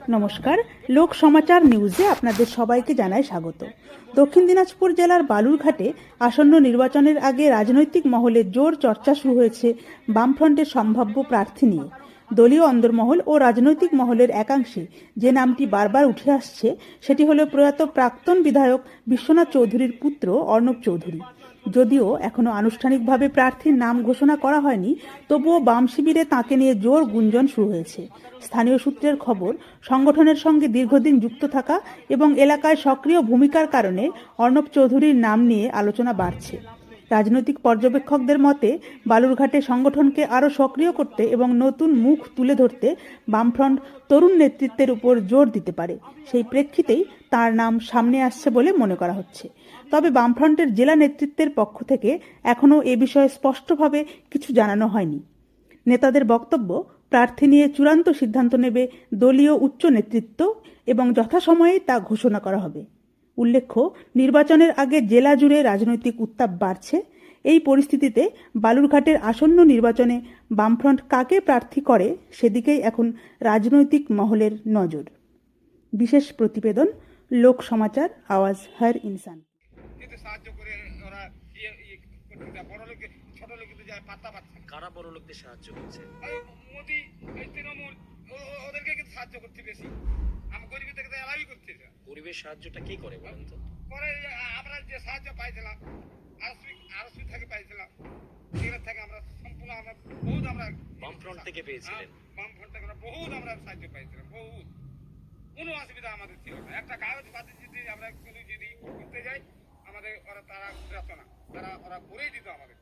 নমস্কার, লোক সমাচার নিউজে আপনাদের সবাইকে জানাই স্বাগত। দক্ষিণ দিনাজপুর জেলার বালুরঘাটে আসন্ন নির্বাচনের আগে রাজনৈতিক মহলে জোর চর্চা শুরু হয়েছে বামফ্রন্টের সম্ভাব্য প্রার্থী নিয়ে। দলীয় অন্দরমহল ও রাজনৈতিক মহলের একাংশে যে নামটি বারবার উঠে আসছে সেটি হল প্রয়াত প্রাক্তন বিধায়ক বিশ্বনাথ চৌধুরীর পুত্র অর্ণব চৌধুরী। যদিও এখনো আনুষ্ঠানিকভাবে প্রার্থীর নাম ঘোষণা করা হয়নি, তবুও বাম শিবিরে তাঁকে নিয়ে জোর গুঞ্জন শুরু হয়েছে। স্থানীয় সূত্রের খবর, সংগঠনের সঙ্গে দীর্ঘদিন যুক্ত থাকা এবং এলাকায় সক্রিয় ভূমিকার কারণে অর্ণব চৌধুরীর নাম নিয়ে আলোচনা বাড়ছে। রাজনৈতিক পর্যবেক্ষকদের মতে বালুরঘাটে সংগঠনকে আরও সক্রিয় করতে এবং নতুন মুখ তুলে ধরতে বামফ্রন্ট তরুণ নেতৃত্বের উপর জোর দিতে পারে। সেই প্রেক্ষিতেই তার নাম সামনে আসছে বলে মনে করা হচ্ছে। তবে বামফ্রন্টের জেলা নেতৃত্বের পক্ষ থেকে এখনও এ বিষয়ে স্পষ্টভাবে কিছু জানানো হয়নি। নেতাদের বক্তব্য, প্রার্থী নিয়ে চূড়ান্ত সিদ্ধান্ত নেবে দলীয় উচ্চ নেতৃত্ব এবং যথাসময়ে তা ঘোষণা করা হবে। উল্লেখ্য, নির্বাচনের আগে জেলা জুড়ে রাজনৈতিক উত্তাপ বাড়ছে। এই পরিস্থিতিতে বালুরঘাটের আসন্ন নির্বাচনে বামফ্রন্ট কাকে প্রার্থী করে সেদিকেই এখন রাজনৈতিক মহলের নজর। বিশেষ প্রতিবেদন, লোক সমাচার, আওয়াজ হর ইনসান। কারা বড় লোকদের সাহায্য করছে? মোদি, তৃণমূল ওদেরকে কিন্তু সাহায্য করতে বেশি। আমি গরিবের থেকে এলাকাই করতে। গরিবের সাহায্যটা কি করে বলেন তো? পরে আমরা যে সাহায্য পাইছিলাম আরসি থেকে পাইছিলাম, সেখান থেকে আমরা সম্পূর্ণ বহুত আমরা বামফ্রন্ট থেকে পেয়েছিলেন। বামফ্রন্ট থেকে বহুত আমরা সাহায্য পাইছিলাম, বহুত। কোনো অসুবিধা আমাদের ছিল না। একটা কাগজ পাতি যদি আমরা যদি করতে যাই, আমাদের তারা দিত না, ওরা করেই দিত আমাদের।